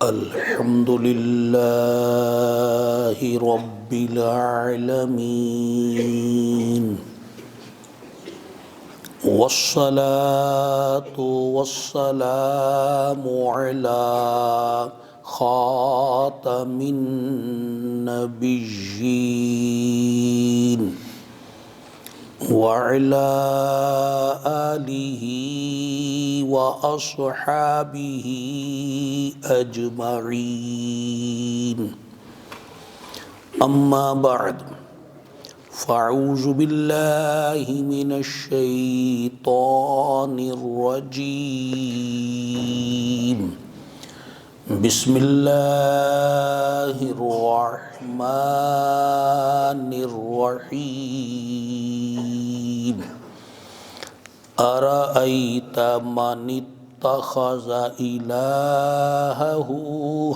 الحمد لله رب العالمين والصلاة والسلام على خاتم النبيين وعلى آله وأصحابه أجمعين أما بعد فأعوذ بالله من الشيطان الرجيم بسم الله الرحمن الرحيم أرأيت من اتخذ إلهه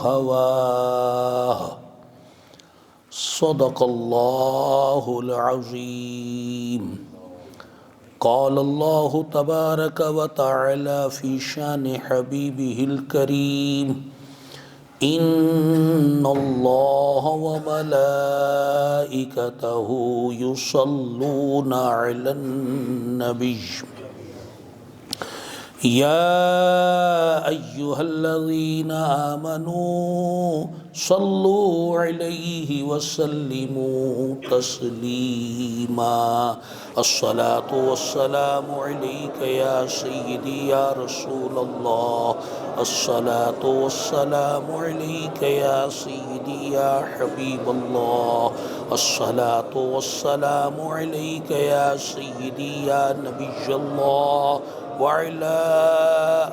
هواه صدق الله العظيم قال الله تبارك وتعالى في شان حبيبه الكريم إن الله وملائكته يصلون على النبي يا أيها الذين آمنوا صلوا عليه وسلموا تسليما الصلاة والسلام عليك يا سيدي يا رسول الله الصلاة والسلام عليك يا سيدي يا حبيب الله الصلاة والسلام عليك يا سيدي يا نبي الله وعلى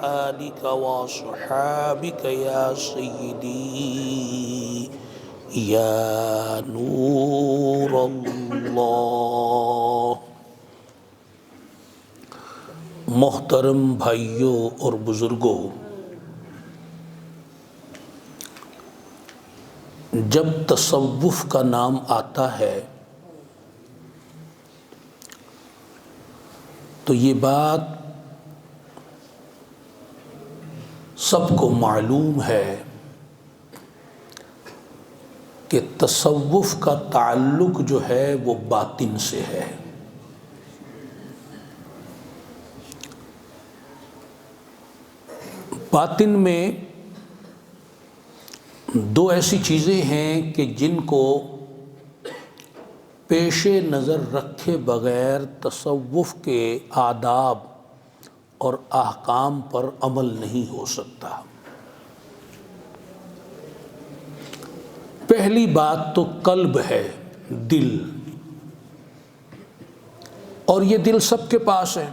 آلك وصحابك يا سيدي يا نور اللہ۔ محترم بھائیوں اور بزرگوں، جب تصوف کا نام آتا ہے تو یہ بات سب کو معلوم ہے کہ تصوف کا تعلق جو ہے وہ باطن سے ہے۔ باطن میں دو ایسی چیزیں ہیں کہ جن کو پیش نظر رکھے بغیر تصوف کے آداب اور احکام پر عمل نہیں ہو سکتا۔ پہلی بات تو قلب ہے، دل، اور یہ دل سب کے پاس ہے۔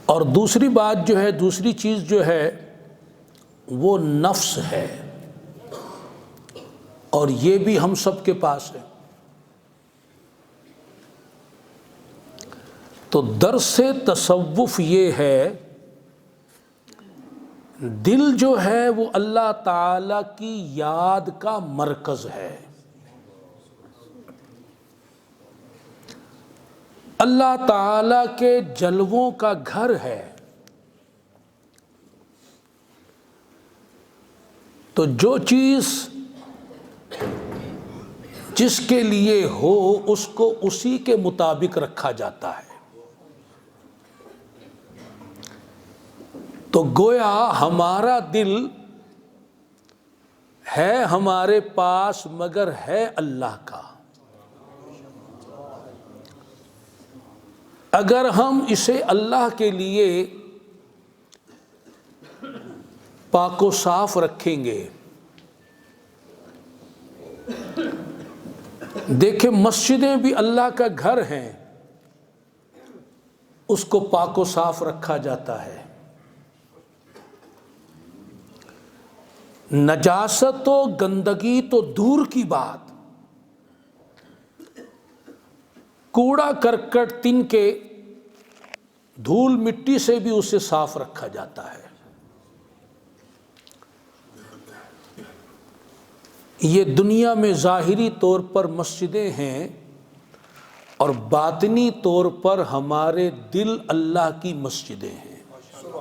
اور دوسری بات جو ہے، دوسری چیز جو ہے وہ نفس ہے، اور یہ بھی ہم سب کے پاس ہے۔ تو درس تصوف یہ ہے، دل جو ہے وہ اللہ تعالی کی یاد کا مرکز ہے۔ اللہ تعالی کے جلووں کا گھر ہے۔ تو جو چیز جس کے لیے ہو اس کو اسی کے مطابق رکھا جاتا ہے۔ تو گویا ہمارا دل ہے ہمارے پاس مگر ہے اللہ کا۔ اگر ہم اسے اللہ کے لیے پاک و صاف رکھیں گے، دیکھیں مسجدیں بھی اللہ کا گھر ہیں، اس کو پاک و صاف رکھا جاتا ہے۔ نجاست و گندگی تو دور کی بات، کوڑا کرکٹ تن کے دھول مٹی سے بھی اسے صاف رکھا جاتا ہے۔ یہ دنیا میں ظاہری طور پر مسجدیں ہیں اور باطنی طور پر ہمارے دل اللہ کی مسجدیں ہیں۔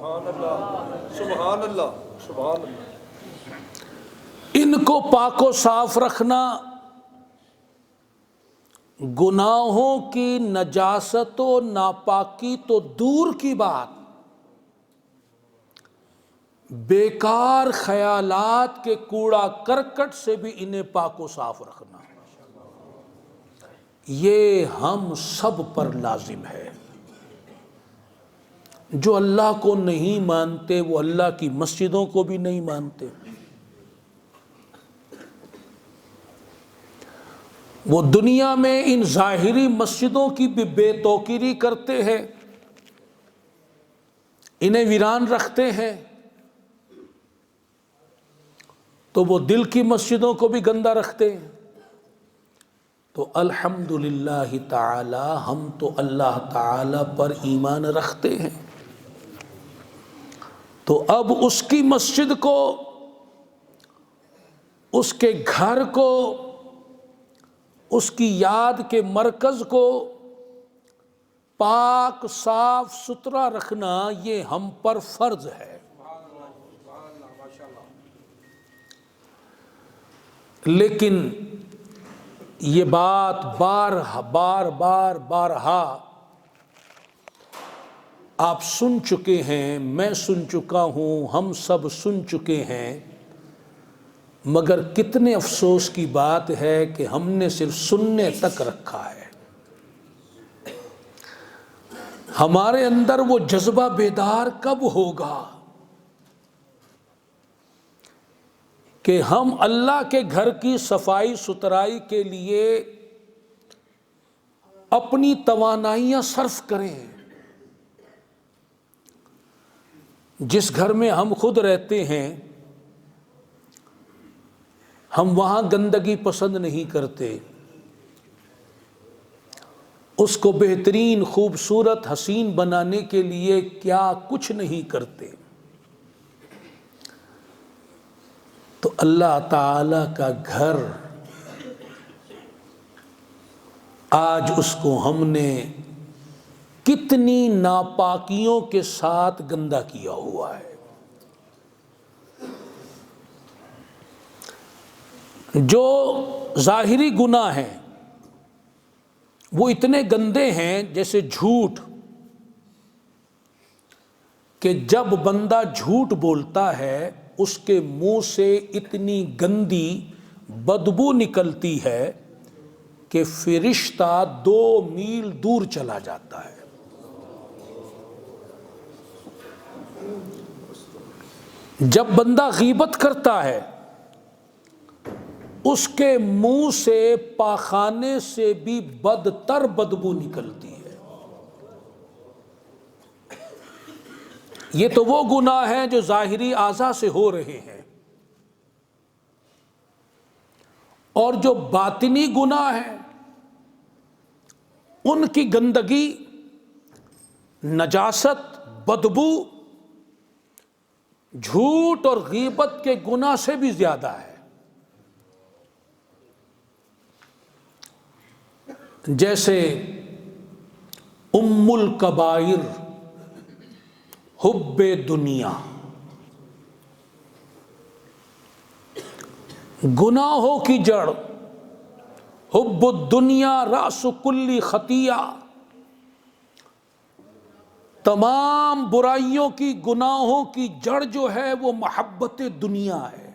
سبحان اللہ سبحان اللہ سبحان اللہ۔ ان کو پاک و صاف رکھنا گناہوں کی نجاست و ناپاکی تو دور کی بات، بیکار خیالات کے کوڑا کرکٹ سے بھی انہیں پاک و صاف رکھنا، یہ ہم سب پر لازم ہے۔ جو اللہ کو نہیں مانتے وہ اللہ کی مسجدوں کو بھی نہیں مانتے، وہ دنیا میں ان ظاہری مسجدوں کی بھی بے توقیری کرتے ہیں، انہیں ویران رکھتے ہیں، تو وہ دل کی مسجدوں کو بھی گندہ رکھتے ہیں۔ تو الحمدللہ تعالی ہم تو اللہ تعالی پر ایمان رکھتے ہیں، تو اب اس کی مسجد کو، اس کے گھر کو، اس کی یاد کے مرکز کو پاک صاف ستھرا رکھنا یہ ہم پر فرض ہے۔ لیکن یہ بات بارہا آپ سن چکے ہیں، میں سن چکا ہوں، ہم سب سن چکے ہیں، مگر کتنے افسوس کی بات ہے کہ ہم نے صرف سننے تک رکھا ہے۔ ہمارے اندر وہ جذبہ بیدار کب ہوگا کہ ہم اللہ کے گھر کی صفائی ستھرائی کے لیے اپنی توانائیاں صرف کریں؟ جس گھر میں ہم خود رہتے ہیں ہم وہاں گندگی پسند نہیں کرتے، اس کو بہترین خوبصورت حسین بنانے کے لیے کیا کچھ نہیں کرتے، تو اللہ تعالی کا گھر آج اس کو ہم نے کتنی ناپاکیوں کے ساتھ گندا کیا ہوا ہے۔ جو ظاہری گناہ ہیں وہ اتنے گندے ہیں، جیسے جھوٹ، کہ جب بندہ جھوٹ بولتا ہے اس کے منہ سے اتنی گندی بدبو نکلتی ہے کہ فرشتہ 2 میل دور چلا جاتا ہے۔ جب بندہ غیبت کرتا ہے اس کے منہ سے پاخانے سے بھی بدتر بدبو نکلتی ہے۔ یہ تو وہ گناہ ہیں جو ظاہری اعضاء سے ہو رہے ہیں، اور جو باطنی گناہ ہیں ان کی گندگی، نجاست، بدبو جھوٹ اور غیبت کے گناہ سے بھی زیادہ ہے۔ جیسے ام الکبائر حب دنیا، گناہوں کی جڑ، حب الدنیا رأس کل خطیہ، تمام برائیوں کی، گناہوں کی جڑ جو ہے وہ محبت دنیا ہے۔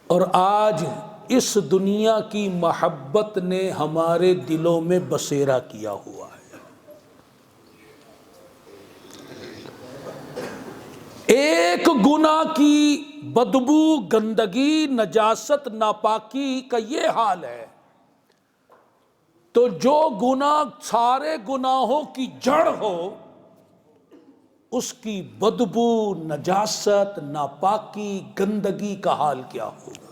اور آج اس دنیا کی محبت نے ہمارے دلوں میں بسیرا کیا ہوا ہے۔ ایک گناہ کی بدبو، گندگی، نجاست، ناپاکی کا یہ حال ہے، تو جو گناہ سارے گناہوں کی جڑ ہو اس کی بدبو، نجاست، ناپاکی، گندگی کا حال کیا ہوگا؟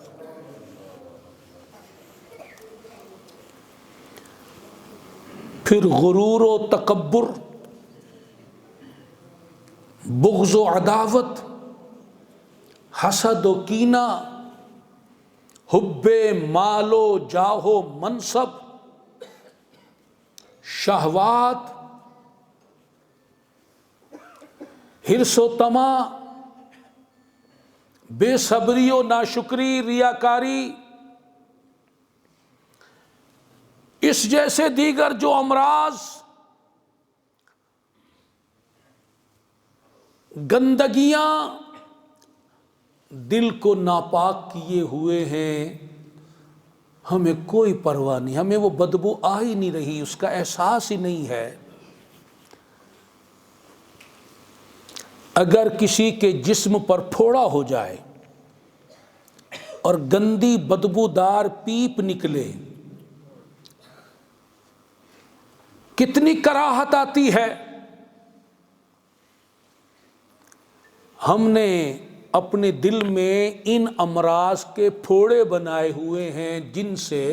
پھر غرور و تکبر، بغض و عداوت، حسد و کینہ، حب مال و جاہ و منصب، شہوات، حرص و طمع، بے صبری و ناشکری، ریاکاری، اس جیسے دیگر جو امراض گندگیاں دل کو ناپاک کیے ہوئے ہیں، ہمیں کوئی پرواہ نہیں، ہمیں وہ بدبو آ ہی نہیں رہی، اس کا احساس ہی نہیں ہے۔ اگر کسی کے جسم پر پھوڑا ہو جائے اور گندی بدبودار پیپ نکلے، کتنی کراہت آتی ہے۔ ہم نے اپنے دل میں ان امراض کے پھوڑے بنائے ہوئے ہیں جن سے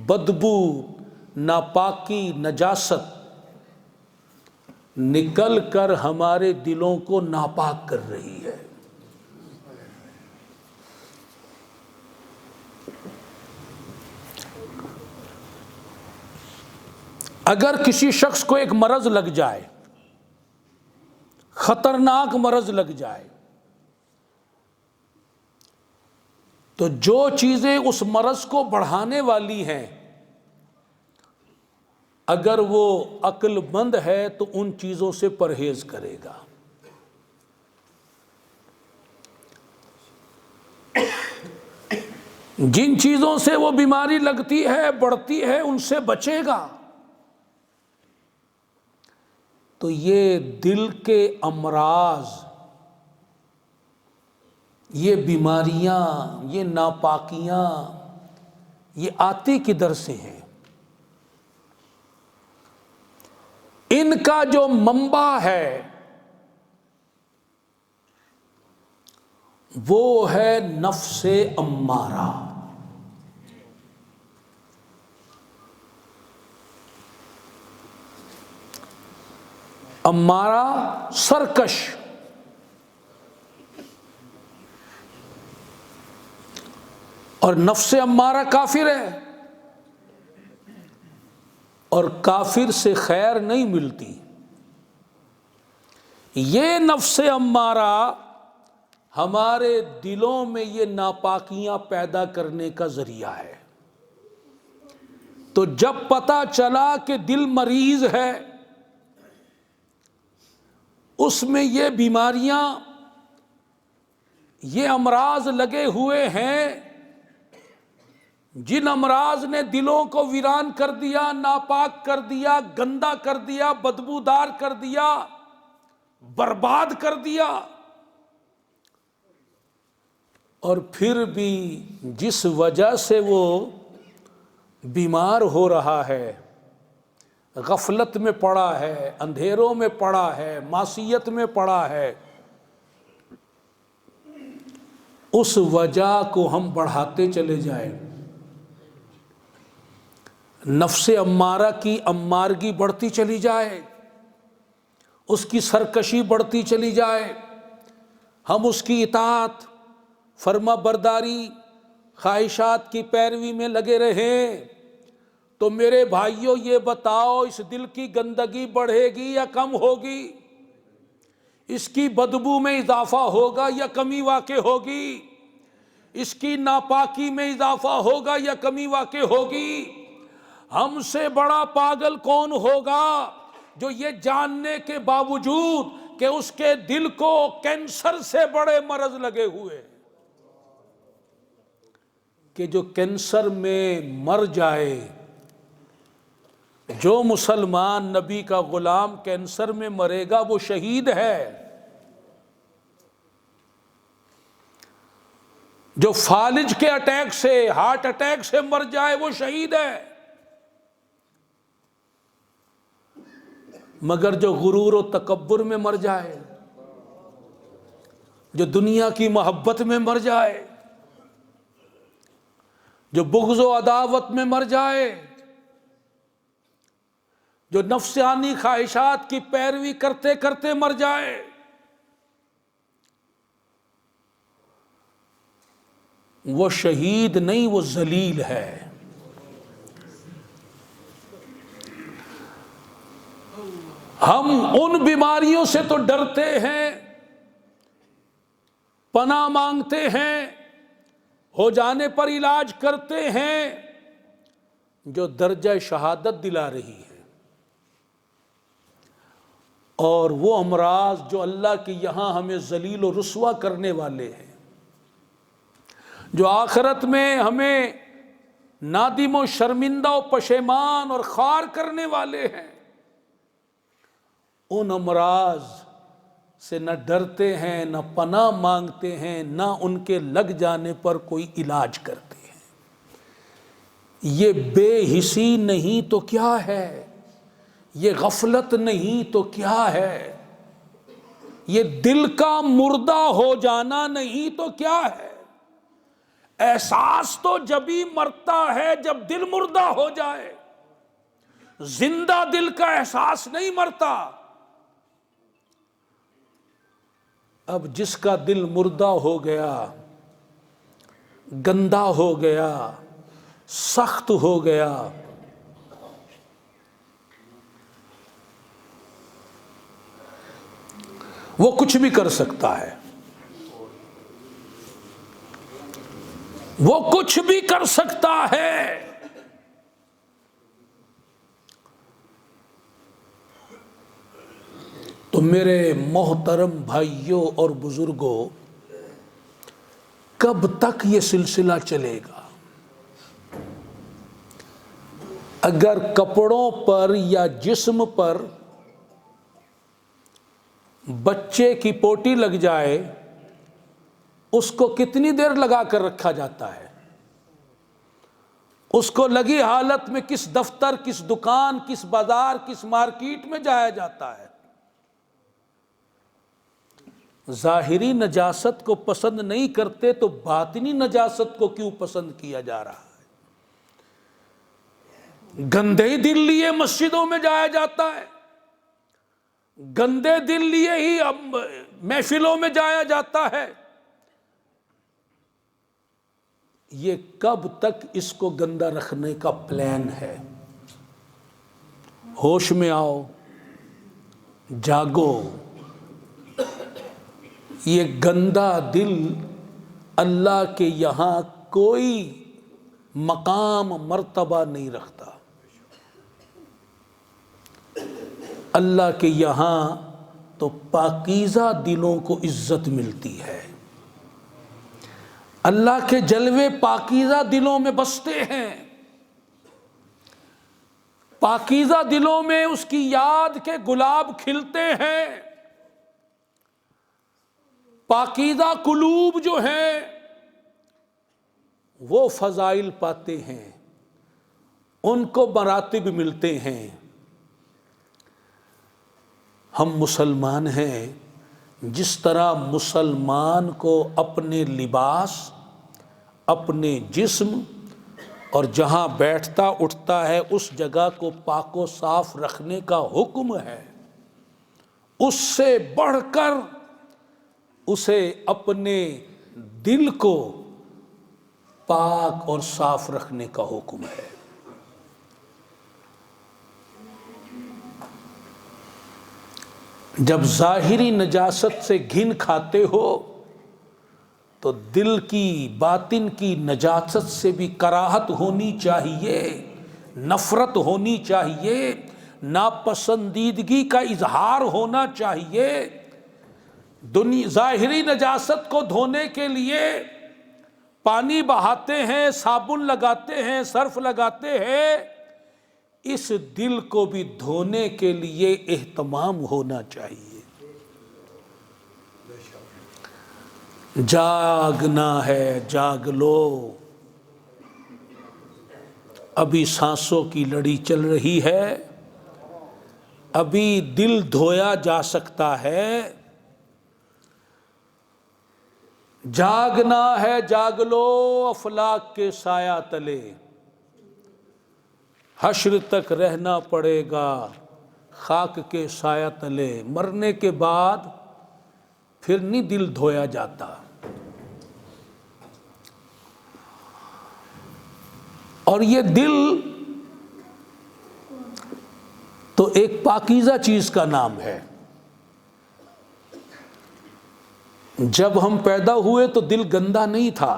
بدبو، ناپاکی، نجاست نکل کر ہمارے دلوں کو ناپاک کر رہی ہے۔ اگر کسی شخص کو ایک مرض لگ جائے، خطرناک مرض لگ جائے، تو جو چیزیں اس مرض کو بڑھانے والی ہیں، اگر وہ عقل مند ہے تو ان چیزوں سے پرہیز کرے گا۔ جن چیزوں سے وہ بیماری لگتی ہے، بڑھتی ہے، ان سے بچے گا۔ تو یہ دل کے امراض، یہ بیماریاں، یہ ناپاکیاں، یہ آتی کدھر سے ہیں؟ ان کا جو منبع ہے وہ ہے نفس امارہ۔ امارہ سرکش، اور نفس امارہ کافر ہے، اور کافر سے خیر نہیں ملتی۔ یہ نفس امارہ ہمارے دلوں میں یہ ناپاکیاں پیدا کرنے کا ذریعہ ہے۔ تو جب پتہ چلا کہ دل مریض ہے، اس میں یہ بیماریاں، یہ امراض لگے ہوئے ہیں، جن امراض نے دلوں کو ویران کر دیا، ناپاک کر دیا، گندا کر دیا، بدبودار کر دیا، برباد کر دیا، اور پھر بھی جس وجہ سے وہ بیمار ہو رہا ہے، غفلت میں پڑا ہے، اندھیروں میں پڑا ہے، معصیت میں پڑا ہے، اس وجہ کو ہم بڑھاتے چلے جائیں، نفس امارہ کی امارگی بڑھتی چلی جائے، اس کی سرکشی بڑھتی چلی جائے، ہم اس کی اطاعت، فرما برداری، خواہشات کی پیروی میں لگے رہیں، تو میرے بھائیوں یہ بتاؤ، اس دل کی گندگی بڑھے گی یا کم ہوگی؟ اس کی بدبو میں اضافہ ہوگا یا کمی واقع ہوگی؟ اس کی ناپاکی میں اضافہ ہوگا یا کمی واقع ہوگی؟ ہم سے بڑا پاگل کون ہوگا جو یہ جاننے کے باوجود کہ اس کے دل کو کینسر سے بڑے مرض لگے ہوئے، کہ جو کینسر میں مر جائے، جو مسلمان نبی کا غلام کینسر میں مرے گا وہ شہید ہے، جو فالج کے اٹیک سے، ہارٹ اٹیک سے مر جائے وہ شہید ہے، مگر جو غرور و تکبر میں مر جائے، جو دنیا کی محبت میں مر جائے، جو بغض و عداوت میں مر جائے، جو نفسانی خواہشات کی پیروی کرتے کرتے مر جائے، وہ شہید نہیں، وہ ذلیل ہے۔ ہم ان بیماریوں سے تو ڈرتے ہیں، پناہ مانگتے ہیں، ہو جانے پر علاج کرتے ہیں، جو درجہ شہادت دلا رہی ہے، اور وہ امراض جو اللہ کے یہاں ہمیں ذلیل و رسوا کرنے والے ہیں، جو آخرت میں ہمیں نادم و شرمندہ و پشیمان اور خوار کرنے والے ہیں، ان امراض سے نہ ڈرتے ہیں، نہ پناہ مانگتے ہیں، نہ ان کے لگ جانے پر کوئی علاج کرتے ہیں۔ یہ بے حسی نہیں تو کیا ہے؟ یہ غفلت نہیں تو کیا ہے؟ یہ دل کا مردہ ہو جانا نہیں تو کیا ہے؟ احساس تو جبھی مرتا ہے جب دل مردہ ہو جائے، زندہ دل کا احساس نہیں مرتا۔ اب جس کا دل مردہ ہو گیا، گندا ہو گیا، سخت ہو گیا، وہ کچھ بھی کر سکتا ہے، وہ کچھ بھی کر سکتا ہے۔ تو میرے محترم بھائیوں اور بزرگوں، کب تک یہ سلسلہ چلے گا؟ اگر کپڑوں پر یا جسم پر بچے کی پوٹی لگ جائے، اس کو کتنی دیر لگا کر رکھا جاتا ہے؟ اس کو لگی حالت میں کس دفتر، کس دکان، کس بازار، کس مارکیٹ میں جایا جاتا ہے؟ ظاہری نجاست کو پسند نہیں کرتے تو باطنی نجاست کو کیوں پسند کیا جا رہا ہے؟ گندے دل لیے مسجدوں میں جایا جاتا ہے، گندے دل لیے ہی محفلوں میں جایا جاتا ہے۔ یہ کب تک اس کو گندا رکھنے کا پلان ہے؟ ہوش میں آؤ، جاگو۔ یہ گندا دل اللہ کے یہاں کوئی مقام مرتبہ نہیں رکھتا۔ اللہ کے یہاں تو پاکیزہ دلوں کو عزت ملتی ہے، اللہ کے جلوے پاکیزہ دلوں میں بستے ہیں، پاکیزہ دلوں میں اس کی یاد کے گلاب کھلتے ہیں۔ پاکیزہ قلوب جو ہیں وہ فضائل پاتے ہیں، ان کو مراتب ملتے ہیں۔ ہم مسلمان ہیں، جس طرح مسلمان کو اپنے لباس، اپنے جسم اور جہاں بیٹھتا اٹھتا ہے اس جگہ کو پاک و صاف رکھنے کا حکم ہے، اس سے بڑھ کر اسے اپنے دل کو پاک اور صاف رکھنے کا حکم ہے۔ جب ظاہری نجاست سے گھن کھاتے ہو تو دل کی، باطن کی نجاست سے بھی کراہت ہونی چاہیے، نفرت ہونی چاہیے، ناپسندیدگی کا اظہار ہونا چاہیے۔ ظاہری نجاست کو دھونے کے لیے پانی بہاتے ہیں، صابن لگاتے ہیں، سرف لگاتے ہیں، اس دل کو بھی دھونے کے لیے اہتمام ہونا چاہیے۔ جاگنا ہے، جاگ لو، ابھی سانسوں کی لڑی چل رہی ہے، ابھی دل دھویا جا سکتا ہے۔ جاگنا ہے، جاگ لو، افلاک کے سایہ تلے، حشر تک رہنا پڑے گا خاک کے سایہ تلے۔ مرنے کے بعد پھر نہیں دل دھویا جاتا، اور یہ دل تو ایک پاکیزہ چیز کا نام ہے. جب ہم پیدا ہوئے تو دل گندا نہیں تھا،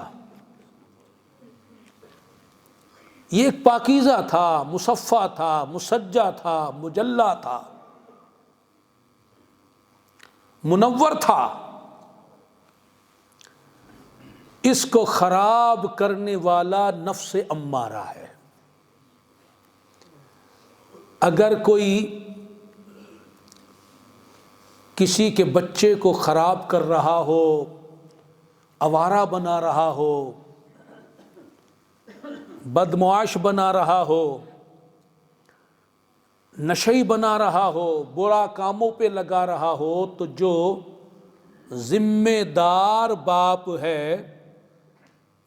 یہ ایک پاکیزہ تھا، مصفا تھا، مسجع تھا، مجلہ تھا، منور تھا. اس کو خراب کرنے والا نفس امارہ ہے. اگر کوئی کسی کے بچے کو خراب کر رہا ہو، آوارہ بنا رہا ہو، بدمعاش بنا رہا ہو، نشئی بنا رہا ہو، برا کاموں پہ لگا رہا ہو، تو جو ذمہ دار باپ ہے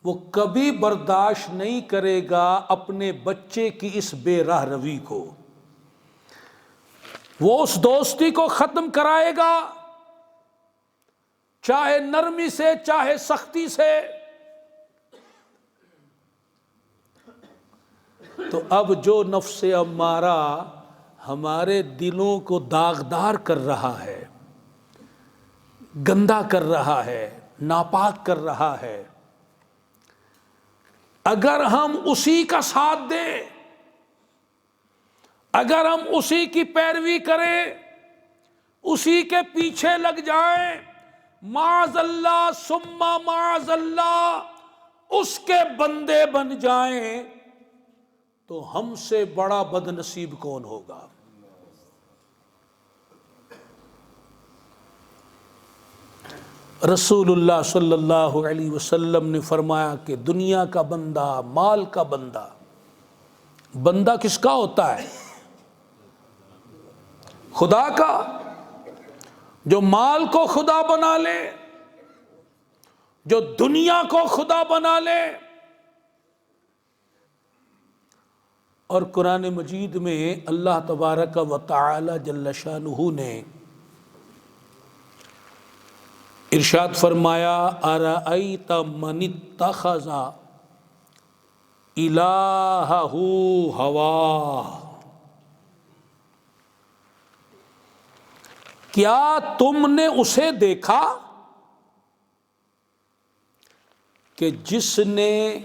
وہ کبھی برداشت نہیں کرے گا اپنے بچے کی اس بے راہ روی کو. وہ اس دوستی کو ختم کرائے گا، چاہے نرمی سے چاہے سختی سے. تو اب جو نفس امارہ ہمارے دلوں کو داغدار کر رہا ہے، گندا کر رہا ہے، ناپاک کر رہا ہے، اگر ہم اسی کا ساتھ دیں، اگر ہم اسی کی پیروی کریں، اسی کے پیچھے لگ جائیں، معاذ اللہ ثم معاذ اللہ اس کے بندے بن جائیں، تو ہم سے بڑا بد نصیب کون ہوگا؟ رسول اللہ صلی اللہ علیہ وسلم نے فرمایا کہ دنیا کا بندہ، مال کا بندہ، بندہ کس کا ہوتا ہے؟ خدا کا. جو مال کو خدا بنا لے، جو دنیا کو خدا بنا لے. اور قرآن مجید میں اللہ تبارک و تعالی جل شانہ نے ارشاد فرمایا ارأیت من اتخذ الہہ ہواہ، کیا تم نے اسے دیکھا کہ جس نے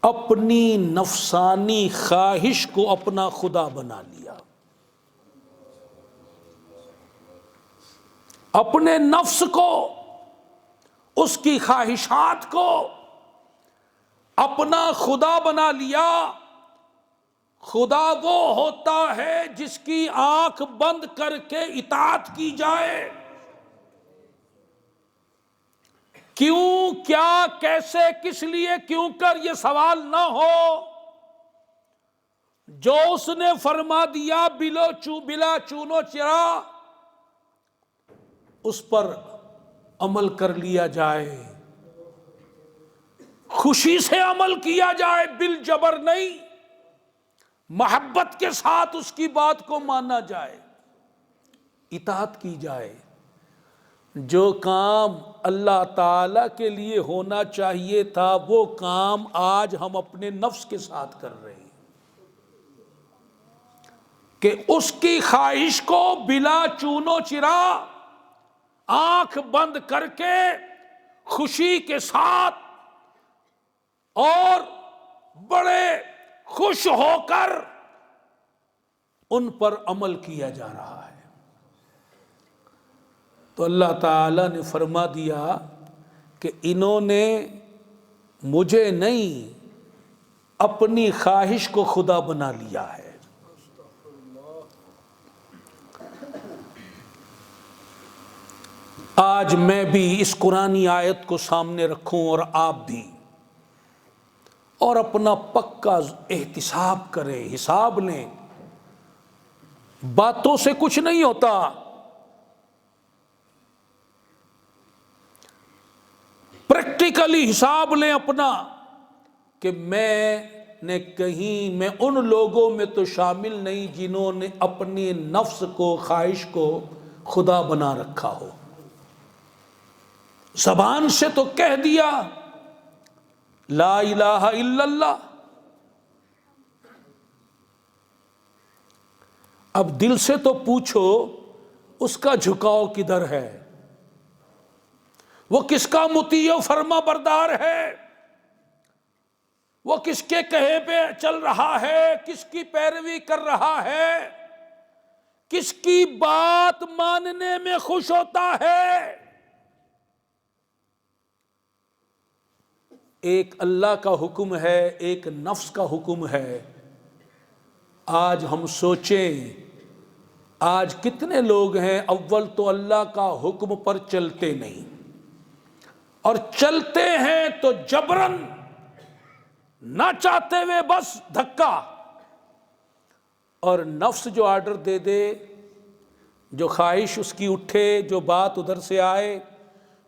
اپنی نفسانی خواہش کو اپنا خدا بنا لیا، اپنے نفس کو، اس کی خواہشات کو اپنا خدا بنا لیا. خدا وہ ہوتا ہے جس کی آنکھ بند کر کے اطاعت کی جائے. کیوں، کیا، کیسے، کس لیے، کیوں کر یہ سوال نہ ہو. جو اس نے فرما دیا بلا چون و چرا، اس پر عمل کر لیا جائے، خوشی سے عمل کیا جائے، بالجبر نہیں، محبت کے ساتھ اس کی بات کو مانا جائے، اطاعت کی جائے. جو کام اللہ تعالی کے لیے ہونا چاہیے تھا وہ کام آج ہم اپنے نفس کے ساتھ کر رہے ہیں کہ اس کی خواہش کو بلا چون و چرا، آنکھ بند کر کے خوشی کے ساتھ اور بڑے خوش ہو کر ان پر عمل کیا جا رہا ہے. تو اللہ تعالی نے فرما دیا کہ انہوں نے مجھے نہیں اپنی خواہش کو خدا بنا لیا ہے. آج میں بھی اس قرآنی آیت کو سامنے رکھوں اور آپ بھی، اور اپنا پکا احتساب کریں، حساب لیں. باتوں سے کچھ نہیں ہوتا. پریکٹیکلی حساب لیں اپنا کہ میں ان لوگوں میں تو شامل نہیں جنہوں نے اپنی نفس کو، خواہش کو خدا بنا رکھا ہو. زبان سے تو کہہ دیا لا الہ الا اللہ، اب دل سے تو پوچھو اس کا جھکاؤ کدھر ہے؟ وہ کس کا مطیع و فرما بردار ہے؟ وہ کس کے کہے پہ چل رہا ہے؟ کس کی پیروی کر رہا ہے؟ کس کی بات ماننے میں خوش ہوتا ہے؟ ایک اللہ کا حکم ہے، ایک نفس کا حکم ہے۔ آج ہم سوچیں، آج کتنے لوگ ہیں اول تو اللہ کا حکم پر چلتے نہیں، اور چلتے ہیں تو جبرن، نہ چاہتے ہوئے بس دھکا۔ اور نفس جو آرڈر دے دے، جو خواہش اس کی اٹھے، جو بات ادھر سے آئے،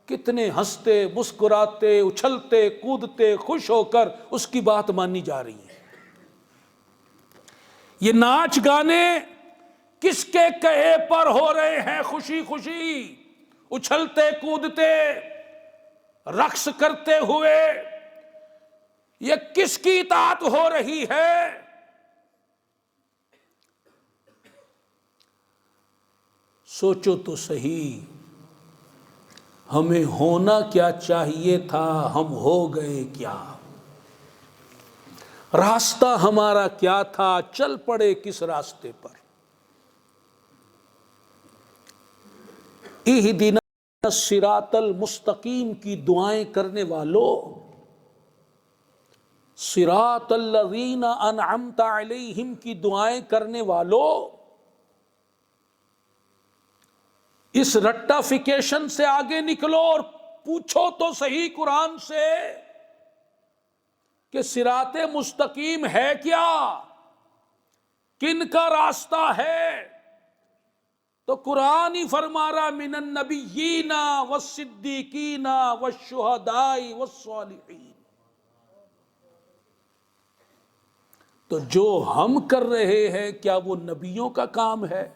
کتنے ہنستے مسکراتے اچھلتے کودتے خوش ہو کر اس کی بات مانی جا رہی ہے۔ یہ ناچ گانے کس کے کہے پر ہو رہے ہیں؟ خوشی خوشی اچھلتے کودتے رقص کرتے ہوئے، یہ کس کی اطاعت ہو رہی ہے؟ سوچو تو صحیح، ہمیں ہونا کیا چاہیے تھا، ہم ہو گئے کیا؟ راستہ ہمارا کیا تھا، چل پڑے کس راستے پر؟ اہدنا الصراط المستقیم کی دعائیں کرنے والوں، صراط الذین انعمت علیہم کی دعائیں کرنے والوں، اس رٹافیکیشن سے آگے نکلو اور پوچھو تو صحیح قرآن سے کہ صراط مستقیم ہے کیا؟ کن کا راستہ ہے؟ تو قرآن ہی فرما رہا من النبیین والصدیقین والشہداء والصالحین۔ تو جو ہم کر رہے ہیں کیا وہ نبیوں کا کام ہے،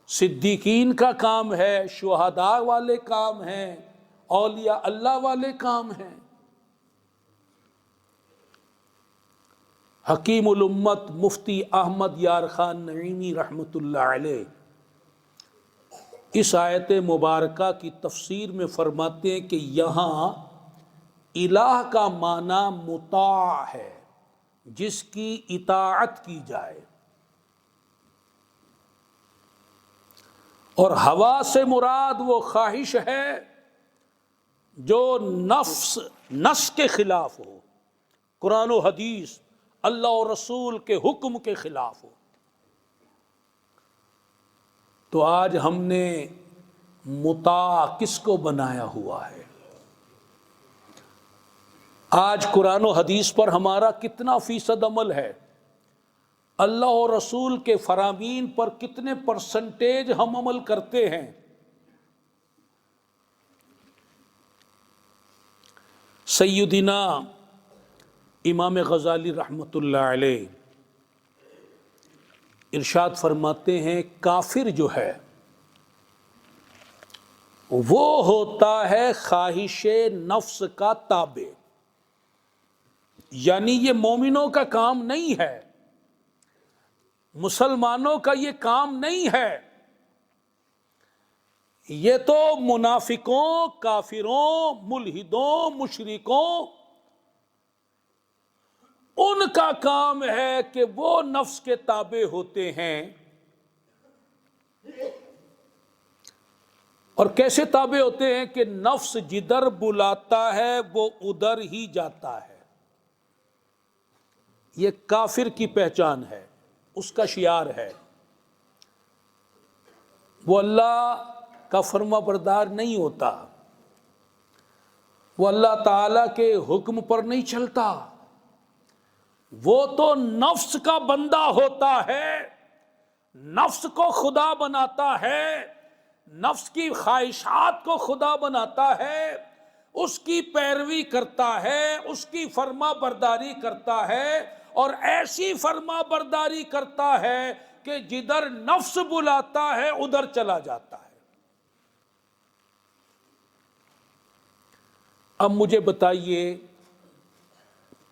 صدیقین کا کام ہے، شہداء والے کام ہیں، اولیاء اللہ والے کام ہیں؟ حکیم الامت مفتی احمد یار خان نعیمی رحمت اللہ علیہ اس آیت مبارکہ کی تفسیر میں فرماتے ہیں کہ یہاں الہ کا معنی مطاع ہے، جس کی اطاعت کی جائے، اور ہوا سے مراد وہ خواہش ہے جو نفس کے خلاف ہو، قرآن و حدیث اللہ و رسول کے حکم کے خلاف ہو۔ تو آج ہم نے مطاع کس کو بنایا ہوا ہے؟ آج قرآن و حدیث پر ہمارا کتنا فیصد عمل ہے؟ اللہ و رسول کے فرامین پر کتنے پرسنٹیج ہم عمل کرتے ہیں؟ سیدنا امام غزالی رحمت اللہ علیہ ارشاد فرماتے ہیں کافر جو ہے وہ ہوتا ہے خواہش نفس کا تابع، یعنی یہ مومنوں کا کام نہیں ہے، مسلمانوں کا یہ کام نہیں ہے، یہ تو منافقوں، کافروں، ملحدوں، مشرکوں ان کا کام ہے کہ وہ نفس کے تابع ہوتے ہیں۔ اور کیسے تابع ہوتے ہیں کہ نفس جدھر بلاتا ہے وہ ادھر ہی جاتا ہے۔ یہ کافر کی پہچان ہے، اس کا شعار ہے۔ وہ اللہ کا فرما بردار نہیں ہوتا، وہ اللہ تعالی کے حکم پر نہیں چلتا، وہ تو نفس کا بندہ ہوتا ہے، نفس کو خدا بناتا ہے، نفس کی خواہشات کو خدا بناتا ہے، اس کی پیروی کرتا ہے، اس کی فرما برداری کرتا ہے، اور ایسی فرما برداری کرتا ہے کہ جدھر نفس بلاتا ہے ادھر چلا جاتا ہے۔ اب مجھے بتائیے،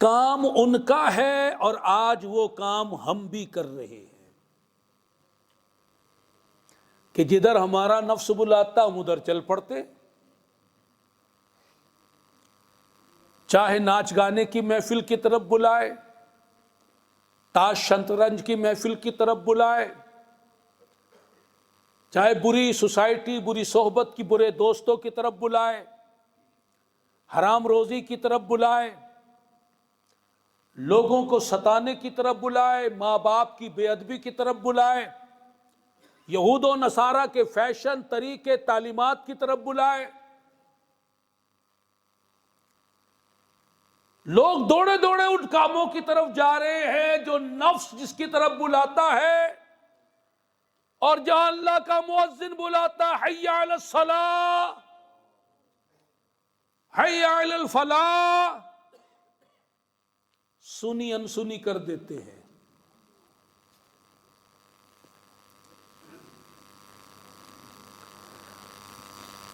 کام ان کا ہے اور آج وہ کام ہم بھی کر رہے ہیں۔ کہ جدھر ہمارا نفس بلاتا ہم ادھر چل پڑتے، چاہے ناچ گانے کی محفل کی طرف بلائے، تاش شطرنج کی محفل کی طرف بلائے، چاہے بری سوسائٹی، بری صحبت کی، برے دوستوں کی طرف بلائے، حرام روزی کی طرف بلائے، لوگوں کو ستانے کی طرف بلائے، ماں باپ کی بے ادبی کی طرف بلائے، یہود و نصارہ کے فیشن، طریقے، تعلیمات کی طرف بلائے، لوگ دوڑے دوڑے ان کاموں کی طرف جا رہے ہیں جو نفس جس کی طرف بلاتا ہے، اور جہاں اللہ کا مؤذن بلاتا ہے حی علی الصلاۃ، حی علی الفلاح، سنی انسنی کر دیتے ہیں۔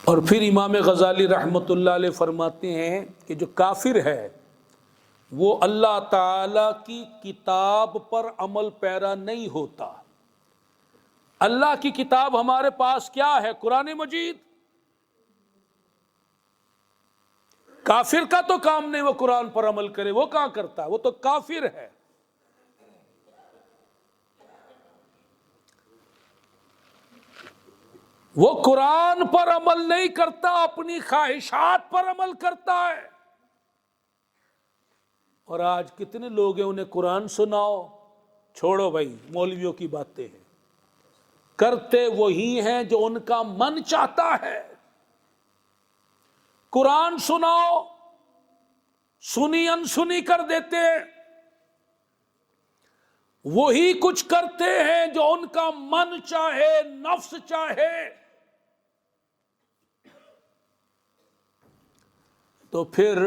اور پھر امام غزالی رحمت اللہ علیہ فرماتے ہیں کہ جو کافر ہے وہ اللہ تعالی کی کتاب پر عمل پیرا نہیں ہوتا۔ اللہ کی کتاب ہمارے پاس کیا ہے؟ قرآن مجید۔ کافر کا تو کام نہیں وہ قرآن پر عمل کرے، وہ کہاں کرتا ہے، وہ تو کافر ہے۔ وہ قرآن پر عمل نہیں کرتا، اپنی خواہشات پر عمل کرتا ہے۔ اور آج کتنے لوگ ہیں انہیں قرآن سناؤ، چھوڑو بھائی مولویوں کی باتیں ہیں، کرتے وہی ہیں جو ان کا من چاہتا ہے۔ قرآن سناؤ، سنی انسنی کر دیتے، وہی کچھ کرتے ہیں جو ان کا من چاہے، نفس چاہے۔ تو پھر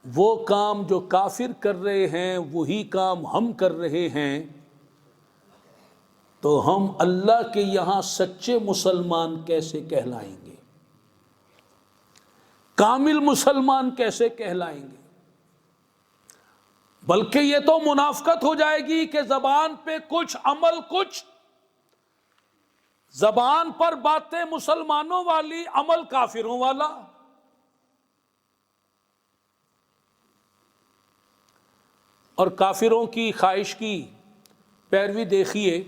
وہ کام جو کافر کر رہے ہیں وہی کام ہم کر رہے ہیں، تو ہم اللہ کے یہاں سچے مسلمان کیسے کہلائیں گے؟ کامل مسلمان کیسے کہلائیں گے؟ بلکہ یہ تو منافقت ہو جائے گی کہ زبان پہ کچھ، عمل کچھ، زبان پر باتیں مسلمانوں والی، عمل کافروں والا۔ اور کافروں کی خواہش کی پیروی دیکھیے،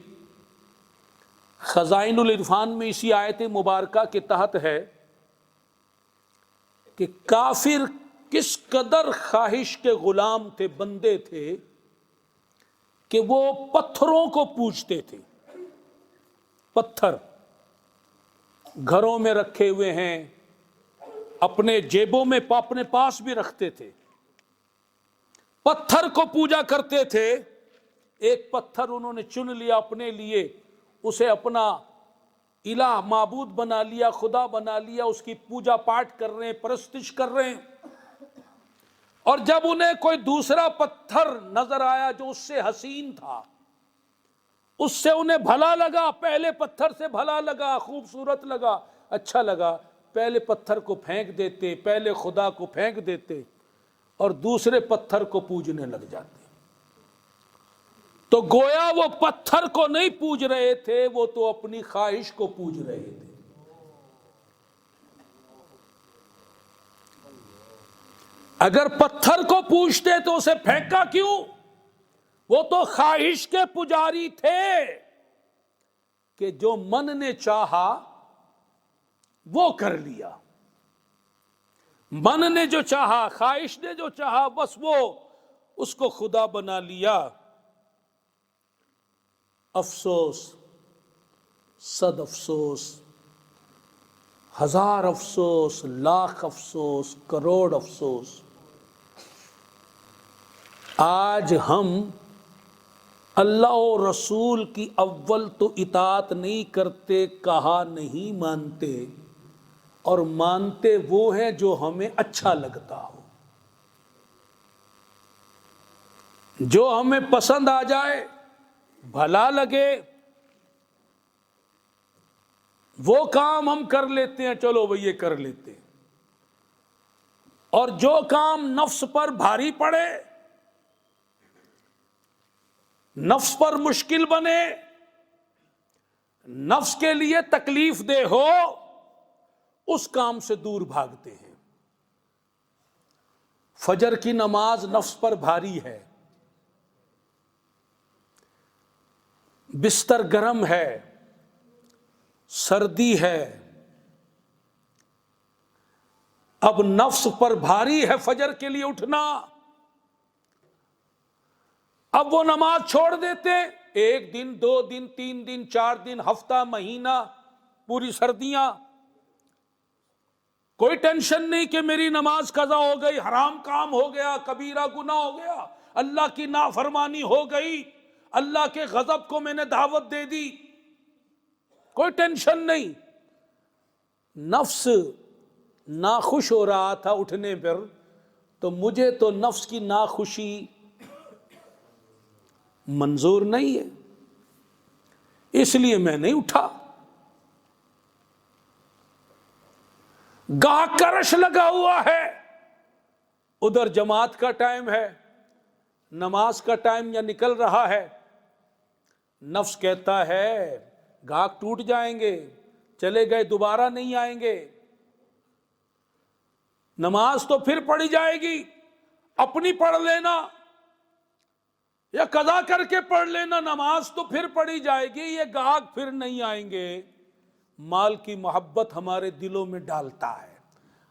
خزائن العرفان میں اسی آیت مبارکہ کے تحت ہے کہ کافر کس قدر خواہش کے غلام تھے، بندے تھے، کہ وہ پتھروں کو پوجتے تھے۔ پتھر گھروں میں رکھے ہوئے ہیں، اپنے جیبوں میں اپنے پاس بھی رکھتے تھے، پتھر کو پوجا کرتے تھے۔ ایک پتھر انہوں نے چن لیا اپنے لیے، اسے اپنا الہ، معبود بنا لیا، خدا بنا لیا، اس کی پوجا پاٹ کر رہے ہیں، پرستش کر رہے ہیں۔ اور جب انہیں کوئی دوسرا پتھر نظر آیا جو اس سے حسین تھا، اس سے انہیں بھلا لگا، پہلے پتھر سے بھلا لگا، خوبصورت لگا، اچھا لگا، پہلے پتھر کو پھینک دیتے، پہلے خدا کو پھینک دیتے اور دوسرے پتھر کو پوجنے لگ جاتے۔ تو گویا وہ پتھر کو نہیں پوج رہے تھے، وہ تو اپنی خواہش کو پوج رہے تھے۔ اگر پتھر کو پوجتے تو اسے پھینکا کیوں؟ وہ تو خواہش کے پجاری تھے کہ جو من نے چاہا وہ کر لیا، من نے جو چاہا، خواہش نے جو چاہا، بس وہ اس کو خدا بنا لیا۔ افسوس، صد افسوس، ہزار افسوس، لاکھ افسوس، کروڑ افسوس، آج ہم اللہ و رسول کی اول تو اطاعت نہیں کرتے، کہا نہیں مانتے، اور مانتے وہ ہیں جو ہمیں اچھا لگتا ہو، جو ہمیں پسند آ جائے، بھلا لگے، وہ کام ہم کر لیتے ہیں، چلو بھئی یہ کر لیتے ہیں۔ اور جو کام نفس پر بھاری پڑے، نفس پر مشکل بنے، نفس کے لیے تکلیف دہ ہو اس کام سے دور بھاگتے ہیں۔ فجر کی نماز نفس پر بھاری ہے، بستر گرم ہے، سردی ہے، اب نفس پر بھاری ہے فجر کے لیے اٹھنا، اب وہ نماز چھوڑ دیتے، 1 دن 2 دن 3 دن 4 دن، ہفتہ، مہینہ، پوری سردیاں، کوئی ٹینشن نہیں کہ میری نماز قضا ہو گئی، حرام کام ہو گیا، کبیرہ گناہ ہو گیا، اللہ کی نافرمانی ہو گئی، اللہ کے غضب کو میں نے دعوت دے دی، کوئی ٹینشن نہیں۔ نفس ناخوش ہو رہا تھا اٹھنے پر، تو مجھے تو نفس کی ناخوشی منظور نہیں ہے، اس لیے میں نہیں اٹھا۔ گاہک کا رش لگا ہوا ہے، ادھر جماعت کا ٹائم ہے، نماز کا ٹائم یا نکل رہا ہے، نفس کہتا ہے گاہک ٹوٹ جائیں گے، چلے گئے دوبارہ نہیں آئیں گے، نماز تو پھر پڑھی جائے گی، اپنی پڑھ لینا یا قضا کر کے پڑھ لینا، نماز تو پھر پڑھی جائے گی، یہ گاہک پھر نہیں آئیں گے۔ مال کی محبت ہمارے دلوں میں ڈالتا ہے،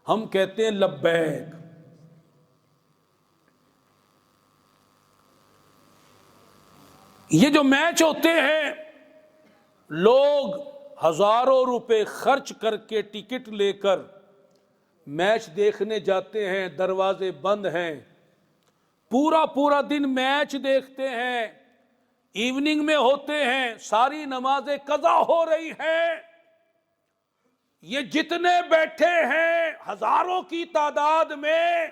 ہم کہتے ہیں لبیک۔ یہ جو میچ ہوتے ہیں، لوگ ہزاروں روپے خرچ کر کے ٹکٹ لے کر میچ دیکھنے جاتے ہیں، دروازے بند ہیں، پورا دن میچ دیکھتے ہیں، ایوننگ میں ہوتے ہیں، ساری نمازیں قضا ہو رہی ہیں، یہ جتنے بیٹھے ہیں ہزاروں کی تعداد میں،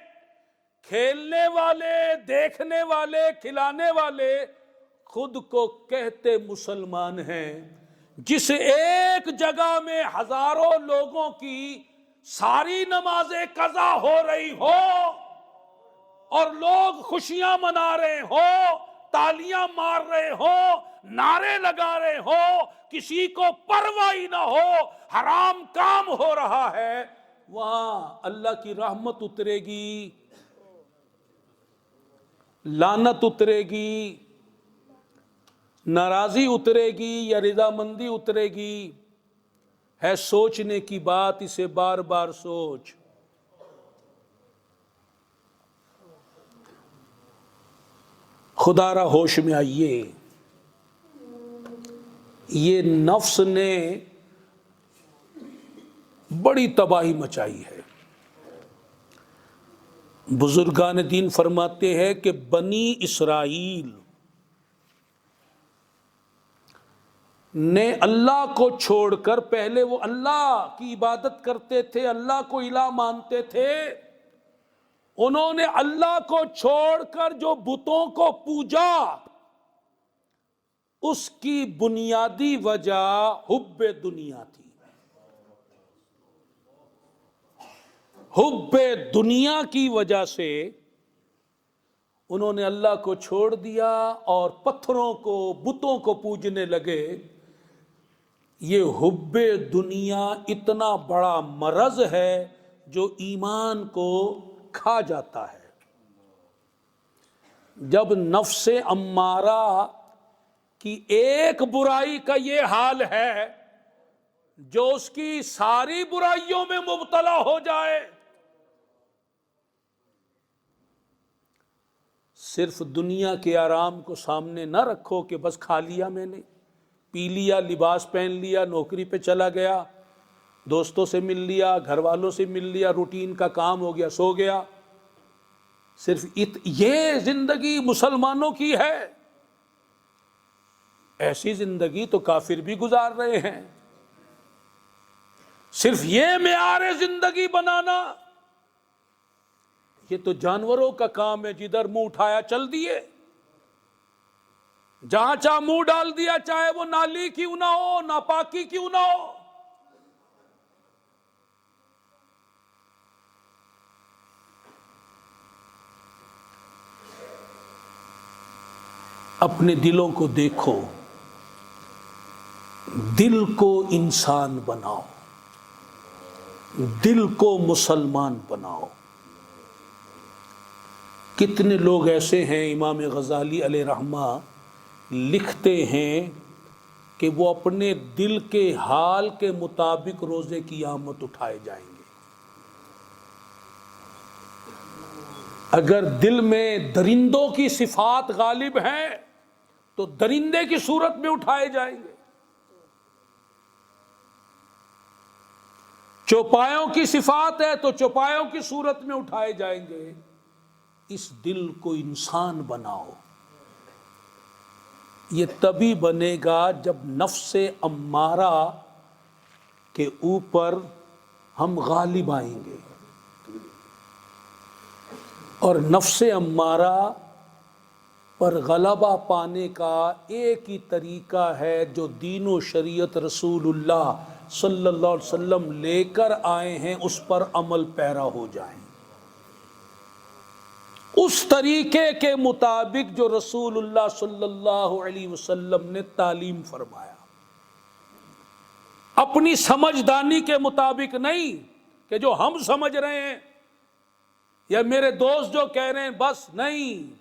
کھیلنے والے، دیکھنے والے، کھلانے والے خود کو کہتے مسلمان ہیں، جس ایک جگہ میں ہزاروں لوگوں کی ساری نمازیں قضا ہو رہی ہو اور لوگ خوشیاں منا رہے ہو، تالیاں مار رہے ہو، نعرے لگا رہے ہو، کسی کو پرواہ ہی نہ ہو، حرام کام ہو رہا ہے، وہاں اللہ کی رحمت اترے گی، لعنت اترے گی، ناراضی اترے گی یا رضامندی اترے گی؟ ہے سوچنے کی بات، اسے بار بار سوچ۔ خدا را ہوش میں آئیے، یہ نفس نے بڑی تباہی مچائی ہے۔ بزرگان دین فرماتے ہیں کہ بنی اسرائیل نے اللہ کو چھوڑ کر، پہلے وہ اللہ کی عبادت کرتے تھے، اللہ کو الہ مانتے تھے، انہوں نے اللہ کو چھوڑ کر جو بتوں کو پوجا، اس کی بنیادی وجہ حب دنیا تھی۔ حب دنیا کی وجہ سے انہوں نے اللہ کو چھوڑ دیا اور پتھروں کو، بتوں کو پوجنے لگے۔ یہ حب دنیا اتنا بڑا مرض ہے جو ایمان کو کھا جاتا ہے۔ جب نفس امارہ کی ایک برائی کا یہ حال ہے جو اس کی ساری برائیوں میں مبتلا ہو جائے، صرف دنیا کے آرام کو سامنے نہ رکھو کہ بس کھا لیا میں نے، پی لیا، لباس پہن لیا، نوکری پہ چلا گیا، دوستوں سے مل لیا، گھر والوں سے مل لیا، روٹین کا کام ہو گیا، سو گیا، صرف یہ زندگی مسلمانوں کی ہے؟ ایسی زندگی تو کافر بھی گزار رہے ہیں۔ صرف یہ معیار زندگی بنانا، یہ تو جانوروں کا کام ہے، جدھر منہ اٹھایا چل دیے، جہاں چاہ منہ ڈال دیا، چاہے وہ نالی کیوں نہ ہو، ناپاکی کیوں نہ ہو۔ اپنے دلوں کو دیکھو، دل کو انسان بناؤ، دل کو مسلمان بناؤ۔ کتنے لوگ ایسے ہیں، امام غزالی علیہ رحمہ لکھتے ہیں کہ وہ اپنے دل کے حال کے مطابق روز قیامت اٹھائے جائیں گے۔ اگر دل میں درندوں کی صفات غالب ہیں تو درندے کی صورت میں اٹھائے جائیں گے، چوپایوں کی صفات ہے تو چوپایوں کی صورت میں اٹھائے جائیں گے۔ اس دل کو انسان بناؤ۔ یہ تبھی بنے گا جب نفس امارہ کے اوپر ہم غالب آئیں گے، اور نفس امارہ پر غلبہ پانے کا ایک ہی طریقہ ہے جو دین و شریعت رسول اللہ صلی اللہ علیہ وسلم لے کر آئے ہیں، اس پر عمل پیرا ہو جائیں، اس طریقے کے مطابق جو رسول اللہ صلی اللہ علیہ وسلم نے تعلیم فرمایا، اپنی سمجھدانی کے مطابق نہیں کہ جو ہم سمجھ رہے ہیں یا میرے دوست جو کہہ رہے ہیں بس نہیں۔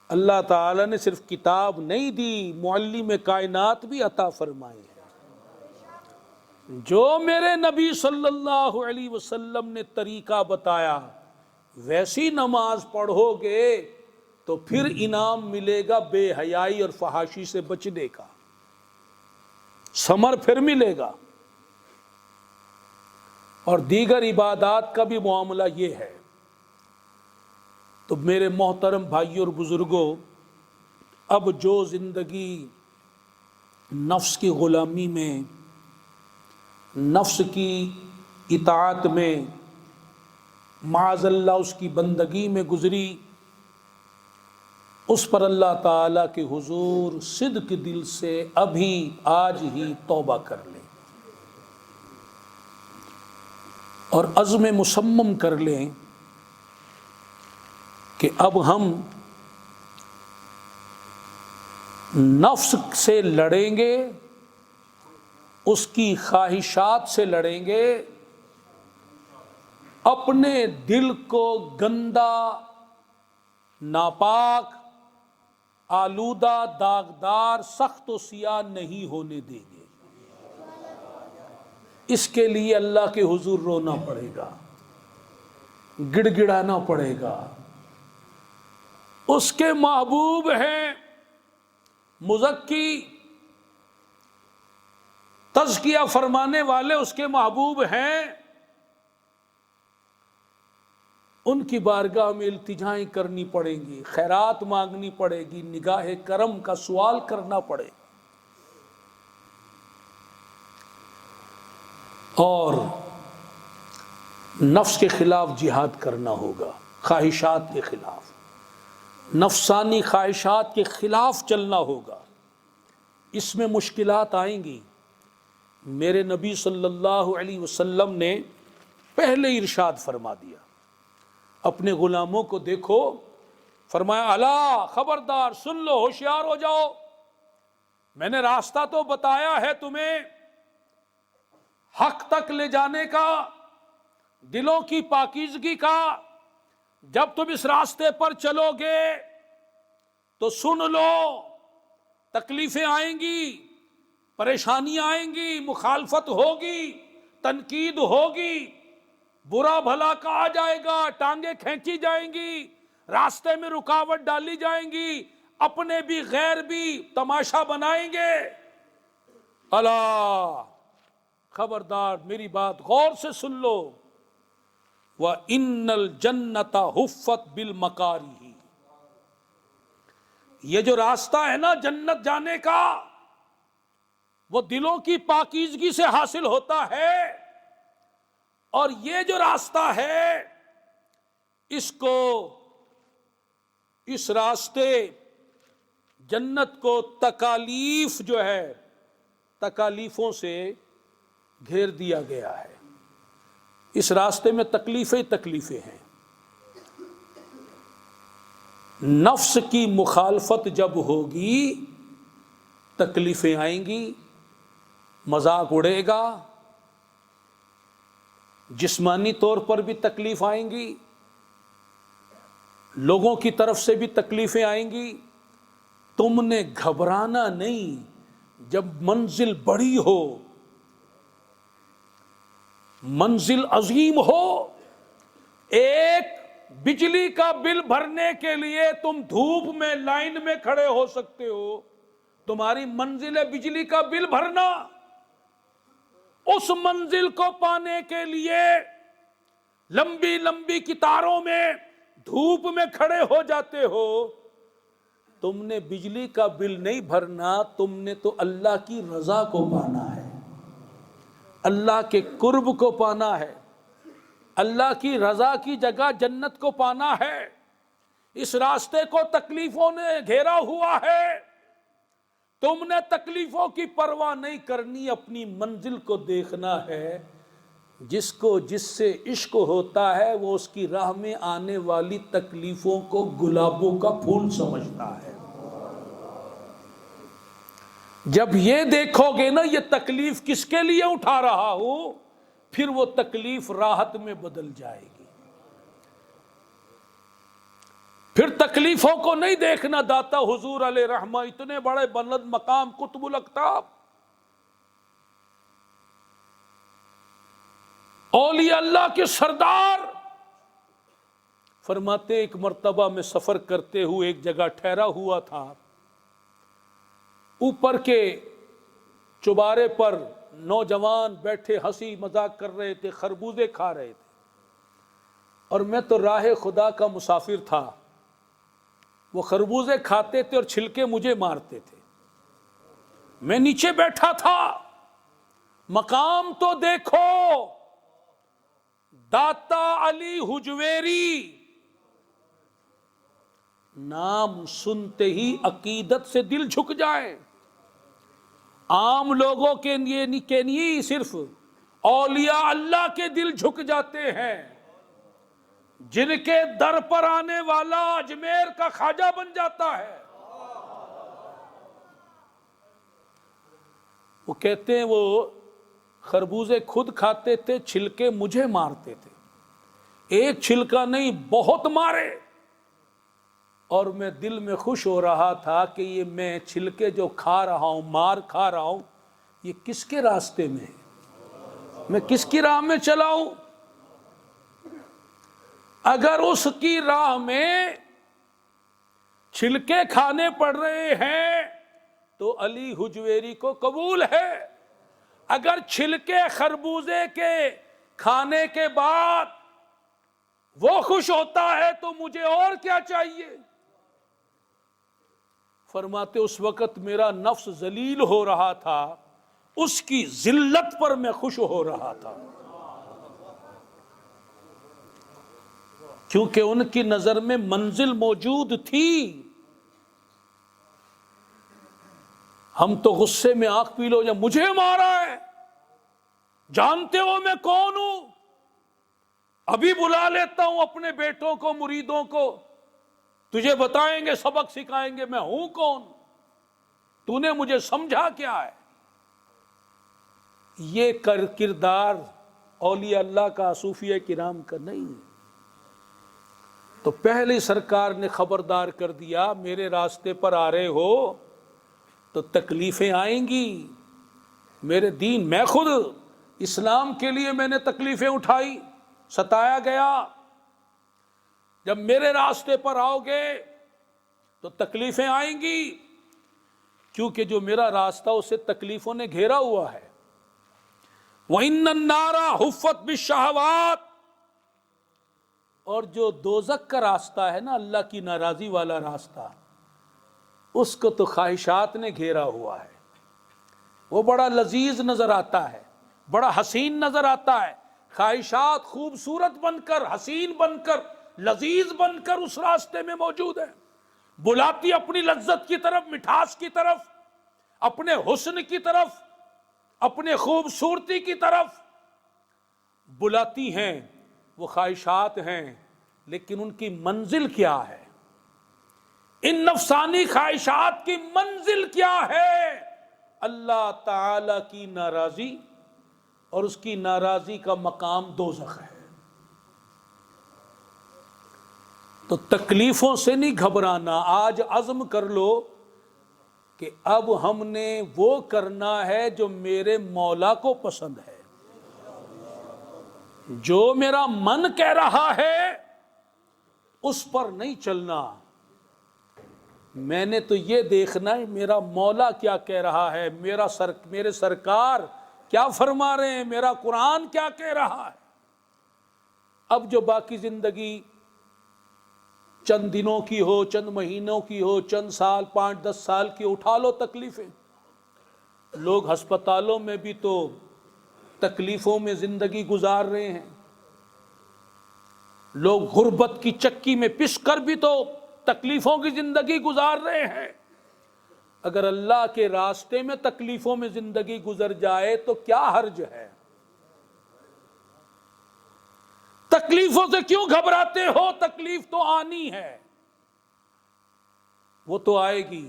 اللہ تعالی نے صرف کتاب نہیں دی، معلم کائنات بھی عطا فرمائے ہیں۔ جو میرے نبی صلی اللہ علیہ وسلم نے طریقہ بتایا ویسی نماز پڑھو گے تو پھر انعام ملے گا بے حیائی اور فحاشی سے بچنے کا، ثمر پھر ملے گا۔ اور دیگر عبادات کا بھی معاملہ یہ ہے۔ تو میرے محترم بھائیوں اور بزرگوں، اب جو زندگی نفس کی غلامی میں، نفس کی اطاعت میں، معاذ اللہ اس کی بندگی میں گزری، اس پر اللہ تعالیٰ کے حضور صدق دل سے ابھی آج ہی توبہ کر لیں اور عزم مصمم کر لیں کہ اب ہم نفس سے لڑیں گے، اس کی خواہشات سے لڑیں گے، اپنے دل کو گندا، ناپاک، آلودہ، داغدار، سخت و سیاہ نہیں ہونے دیں گے۔ اس کے لیے اللہ کے حضور رونا پڑے گا، گڑ گڑانا پڑے گا۔ اس کے محبوب ہیں مزکی، تزکیہ فرمانے والے اس کے محبوب ہیں، ان کی بارگاہ میں التجائیں کرنی پڑیں گی، خیرات مانگنی پڑے گی، نگاہ کرم کا سوال کرنا پڑے گا، اور نفس کے خلاف جہاد کرنا ہوگا، خواہشات کے خلاف، نفسانی خواہشات کے خلاف چلنا ہوگا۔ اس میں مشکلات آئیں گی۔ میرے نبی صلی اللہ علیہ وسلم نے پہلے ارشاد فرما دیا، اپنے غلاموں کو دیکھو، فرمایا الا، خبردار، سن لو، ہوشیار ہو جاؤ، میں نے راستہ تو بتایا ہے تمہیں حق تک لے جانے کا، دلوں کی پاکیزگی کا۔ جب تم اس راستے پر چلو گے تو سن لو، تکلیفیں آئیں گی، پریشانیاں آئیں گی، مخالفت ہوگی، تنقید ہوگی، برا بھلا کہا جائے گا، ٹانگیں کھینچی جائیں گی، راستے میں رکاوٹ ڈالی جائیں گی، اپنے بھی غیر بھی تماشا بنائیں گے۔ اللہ، خبردار، میری بات غور سے سن لو۔ وَإِنَّ الْجَنَّةَ حُفَّتْ بِالْمَكَارِهِ، یہ جو راستہ ہے نا جنت جانے کا، وہ دلوں کی پاکیزگی سے حاصل ہوتا ہے، اور یہ جو راستہ ہے اس راستے جنت کو تکالیف جو ہے، تکالیفوں سے گھیر دیا گیا ہے۔ اس راستے میں تکلیفیں ہیں۔ نفس کی مخالفت جب ہوگی تکلیفیں آئیں گی، مذاق اڑے گا، جسمانی طور پر بھی تکلیف آئیں گی، لوگوں کی طرف سے بھی تکلیفیں آئیں گی۔ تم نے گھبرانا نہیں، جب منزل بڑی ہو، منزل عظیم ہو، ایک بجلی کا بل بھرنے کے لیے تم دھوپ میں لائن میں کھڑے ہو سکتے ہو، تمہاری منزل ہے بجلی کا بل بھرنا، اس منزل کو پانے کے لیے لمبی لمبی قطاروں میں دھوپ میں کھڑے ہو جاتے ہو۔ تم نے بجلی کا بل نہیں بھرنا، تم نے تو اللہ کی رضا کو پانا ہے، اللہ کے قرب کو پانا ہے، اللہ کی رضا کی جگہ جنت کو پانا ہے۔ اس راستے کو تکلیفوں نے گھیرا ہوا ہے، تم نے تکلیفوں کی پرواہ نہیں کرنی، اپنی منزل کو دیکھنا ہے۔ جس کو جس سے عشق ہوتا ہے وہ اس کی راہ میں آنے والی تکلیفوں کو گلابوں کا پھول سمجھتا ہے۔ جب یہ دیکھو گے نا یہ تکلیف کس کے لیے اٹھا رہا ہوں، پھر وہ تکلیف راحت میں بدل جائے گی۔ پھر تکلیفوں کو نہیں دیکھنا۔ داتا حضور علیہ رحمہ اتنے بڑے بلند مقام قطب الاقطاب، اولیاء اللہ کے سردار، فرماتے ایک مرتبہ میں سفر کرتے ہوئے ایک جگہ ٹھہرا ہوا تھا، اوپر کے چوبارے پر نوجوان بیٹھے ہنسی مذاق کر رہے تھے، خربوزے کھا رہے تھے، اور میں تو راہ خدا کا مسافر تھا۔ وہ خربوزے کھاتے تھے اور چھلکے مجھے مارتے تھے، میں نیچے بیٹھا تھا۔ مقام تو دیکھو، داتا علی حجویری، نام سنتے ہی عقیدت سے دل جھک جائے۔ عام لوگوں کے لیے صرف اولیاء اللہ کے دل جھک جاتے ہیں، جن کے در پر آنے والا اجمیر کا خواجہ بن جاتا ہے۔ وہ کہتے ہیں وہ خربوزے خود کھاتے تھے، چھلکے مجھے مارتے تھے، ایک چھلکا نہیں بہت مارے، اور میں دل میں خوش ہو رہا تھا کہ یہ میں چھلکے جو کھا رہا ہوں، مار کھا رہا ہوں، یہ کس کے راستے میں ہے، میں کس کی راہ میں چلا ہوں؟ اگر اس کی راہ میں چھلکے کھانے پڑ رہے ہیں تو علی حجویری کو قبول ہے، اگر چھلکے خربوزے کے کھانے کے بعد وہ خوش ہوتا ہے تو مجھے اور کیا چاہیے؟ فرماتے اس وقت میرا نفس ذلیل ہو رہا تھا، اس کی ذلت پر میں خوش ہو رہا تھا، کیونکہ ان کی نظر میں منزل موجود تھی۔ ہم تو غصے میں آنکھ پی لو، جب مجھے مارا ہے، جانتے ہو میں کون ہوں؟ ابھی بلا لیتا ہوں اپنے بیٹوں کو، مریدوں کو، تجھے بتائیں گے، سبق سکھائیں گے میں ہوں کون، تو نے مجھے سمجھا کیا ہے؟ یہ کردار اولیاء اللہ کا، صوفیہ کرام کا نہیں ہے۔ تو پہلے سرکار نے خبردار کر دیا، میرے راستے پر آ رہے ہو تو تکلیفیں آئیں گی۔ میرے دین، میں خود اسلام کے لیے میں نے تکلیفیں اٹھائی، ستایا گیا۔ جب میرے راستے پر آؤ گے تو تکلیفیں آئیں گی، کیونکہ جو میرا راستہ اسے تکلیفوں نے گھیرا ہوا ہے۔ وَإِنَّ النَّارَ حُفَّتْ بِالشَّهَوَاتِ، اور جو دوزخ کا راستہ ہے نا، اللہ کی ناراضی والا راستہ، اس کو تو خواہشات نے گھیرا ہوا ہے۔ وہ بڑا لذیذ نظر آتا ہے، بڑا حسین نظر آتا ہے، خواہشات خوبصورت بن کر، حسین بن کر، لذیذ بن کر اس راستے میں موجود ہے، بلاتی اپنی لذت کی طرف، مٹھاس کی طرف، اپنے حسن کی طرف، اپنے خوبصورتی کی طرف بلاتی ہیں۔ وہ خواہشات ہیں، لیکن ان کی منزل کیا ہے؟ ان نفسانی خواہشات کی منزل کیا ہے؟ اللہ تعالی کی ناراضی، اور اس کی ناراضی کا مقام دوزخ ہے۔ تو تکلیفوں سے نہیں گھبرانا، آج عزم کر لو کہ اب ہم نے وہ کرنا ہے جو میرے مولا کو پسند ہے، جو میرا من کہہ رہا ہے اس پر نہیں چلنا، میں نے تو یہ دیکھنا ہے میرا مولا کیا کہہ رہا ہے، میرے سرکار کیا فرما رہے ہیں، میرا قرآن کیا کہہ رہا ہے۔ اب جو باقی زندگی چند دنوں کی ہو، چند مہینوں کی ہو، چند سال، 5-10 سال کی، اٹھا لو تکلیفیں۔ لوگ ہسپتالوں میں بھی تو تکلیفوں میں زندگی گزار رہے ہیں، لوگ غربت کی چکی میں پس کر بھی تو تکلیفوں کی زندگی گزار رہے ہیں۔ اگر اللہ کے راستے میں تکلیفوں میں زندگی گزر جائے تو کیا حرج ہے؟ تکلیفوں سے کیوں گھبراتے ہو؟ تکلیف تو آنی ہے، وہ تو آئے گی۔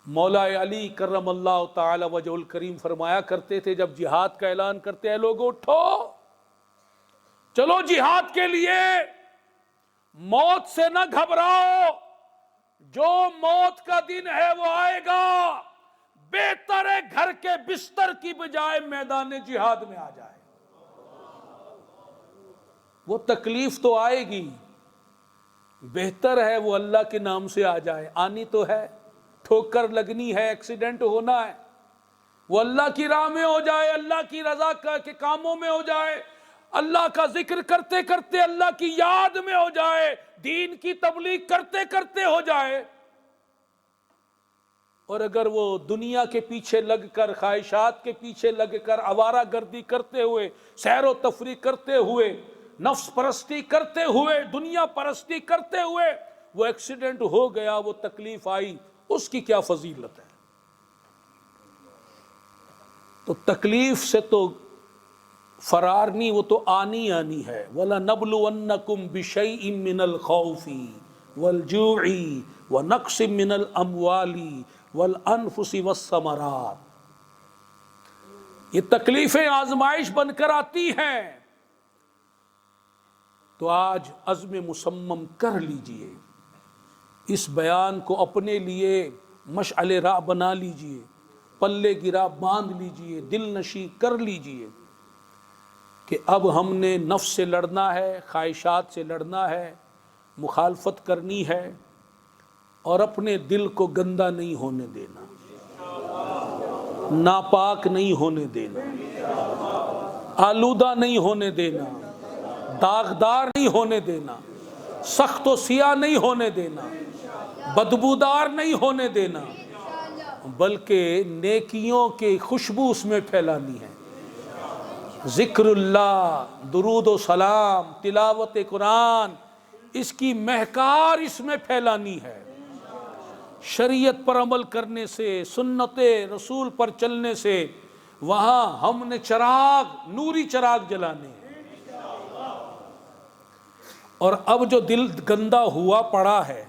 مولا علی کرم اللہ تعالی وجہ الکریم فرمایا کرتے تھے جب جہاد کا اعلان کرتے ہیں، لوگوں اٹھو چلو جہاد کے لیے، موت سے نہ گھبراؤ، جو موت کا دن ہے وہ آئے گا، بہتر ہے گھر کے بستر کی بجائے میدان جہاد میں آ جائے۔ وہ تکلیف تو آئے گی، بہتر ہے وہ اللہ کے نام سے آ جائے، آنی تو ہے، ٹھوکر لگنی ہے، ایکسیڈنٹ ہونا ہے، وہ اللہ کی راہ میں ہو جائے، اللہ کی رضا کے کاموں میں ہو جائے، اللہ کا ذکر کرتے کرتے اللہ کی یاد میں ہو جائے، دین کی تبلیغ کرتے کرتے ہو جائے۔ اور اگر وہ دنیا کے پیچھے لگ کر، خواہشات کے پیچھے لگ کر، آوارہ گردی کرتے ہوئے، سیر و تفریح کرتے ہوئے، نفس پرستی کرتے ہوئے، دنیا پرستی کرتے ہوئے وہ ایکسیڈنٹ ہو گیا، وہ تکلیف آئی، اس کی کیا فضیلت ہے؟ تو تکلیف سے تو فرار نہیں، وہ تو آنی ہے۔ وَلَنَبْلُوَنَّكُمْ بِشَيْءٍ مِّنَ الْخَوْفِ وَالْجُوعِ وَنَقْصٍ مِّنَ الْأَمْوَالِ وَالْأَنفُسِ وَالثَّمَرَاتِ۔ یہ تکلیفیں آزمائش بن کر آتی ہیں، تو آج عزم مصمم کر لیجئے، اس بیان کو اپنے لیے مشعل راہ بنا لیجئے، پلے کی راہ باندھ لیجئے، دل نشیں کر لیجئے کہ اب ہم نے نفس سے لڑنا ہے، خواہشات سے لڑنا ہے، مخالفت کرنی ہے، اور اپنے دل کو گندا نہیں ہونے دینا، ناپاک نہیں ہونے دینا، آلودہ نہیں ہونے دینا، داغدار نہیں ہونے دینا، سخت و سیاہ نہیں ہونے دینا، بدبودار نہیں ہونے دینا، بلکہ نیکیوں کی خوشبو اس میں پھیلانی ہے۔ ذکر اللہ، درود و سلام، تلاوت قرآن، اس کی مہکار اس میں پھیلانی ہے۔ شریعت پر عمل کرنے سے، سنت رسول پر چلنے سے، وہاں ہم نے چراغ، نوری چراغ جلانے ہیں۔ اور اب جو دل گندا ہوا پڑا ہے،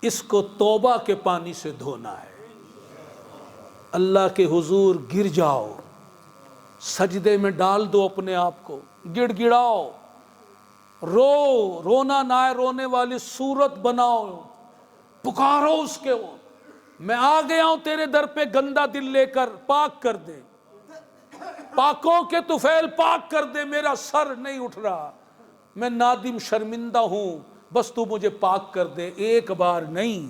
اس کو توبہ کے پانی سے دھونا ہے۔ اللہ کے حضور گر جاؤ، سجدے میں ڈال دو اپنے آپ کو، گڑ گڑاؤ، رونا نہ رونے والی صورت بناؤ، پکارو اس کے، میں آ گیا ہوں تیرے در پہ گندا دل لے کر، پاک کر دے، پاکوں کے طفیل پاک کر دے، میرا سر نہیں اٹھ رہا، میں نادم شرمندہ ہوں، بس تو مجھے پاک کر دے۔ ایک بار نہیں،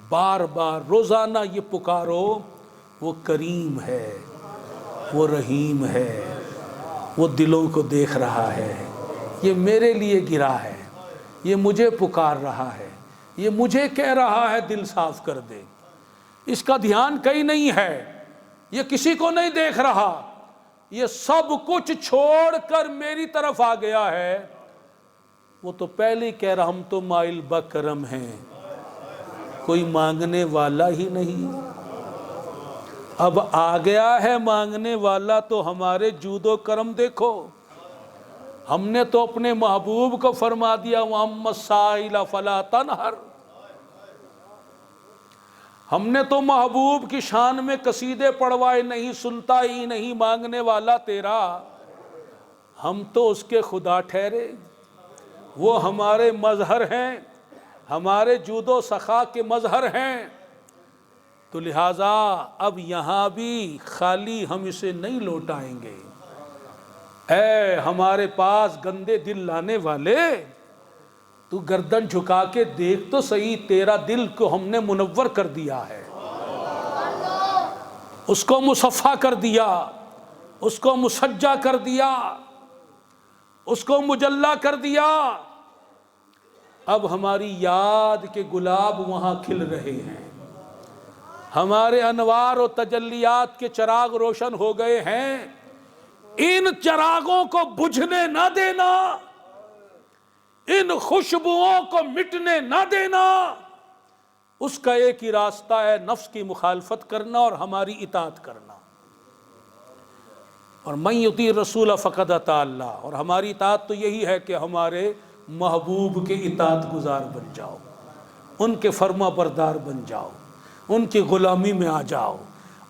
بار بار روزانہ یہ پکارو، وہ کریم ہے، وہ رحیم ہے، وہ دلوں کو دیکھ رہا ہے، یہ میرے لیے گرا ہے، یہ مجھے پکار رہا ہے، یہ مجھے کہہ رہا ہے دل صاف کر دے۔ اس کا دھیان کہیں نہیں ہے، یہ کسی کو نہیں دیکھ رہا، یہ سب کچھ چھوڑ کر میری طرف آ گیا ہے۔ وہ تو پہلے کہہ رہا ہم تو مائل بکرم ہیں، کوئی مانگنے والا ہی نہیں، اب آ گیا ہے مانگنے والا، تو ہمارے جود و کرم دیکھو، ہم نے تو اپنے محبوب کو فرما دیا وَأَمَّا السَّائِلَ فَلَا تَنْهَرْ، ہم نے تو محبوب کی شان میں قصیدے پڑھوائے، نہیں سنتا ہی نہیں مانگنے والا تیرا، ہم تو اس کے خدا ٹھہرے، وہ ہمارے مظہر ہیں، ہمارے جود و سخا کے مظہر ہیں، تو لہٰذا اب یہاں بھی خالی ہم اسے نہیں لوٹائیں گے۔ اے ہمارے پاس گندے دل لانے والے، تو گردن جھکا کے دیکھ تو صحیح، تیرا دل کو ہم نے منور کر دیا ہے، اس کو مصفا کر دیا، اس کو مسجع کر دیا، اس کو مجلہ کر دیا۔ اب ہماری یاد کے گلاب وہاں کھل رہے ہیں، ہمارے انوار و تجلیات کے چراغ روشن ہو گئے ہیں، ان چراغوں کو بجھنے نہ دینا، ان خوشبوؤں کو مٹنے نہ دینا۔ اس کا ایک ہی راستہ ہے، نفس کی مخالفت کرنا اور ہماری اطاعت کرنا، اور من یطیع الرسول فقد اطاع اللہ، اور ہماری اطاعت تو یہی ہے کہ ہمارے محبوب کے اطاعت گزار بن جاؤ، ان کے فرما بردار بن جاؤ، ان کی غلامی میں آ جاؤ،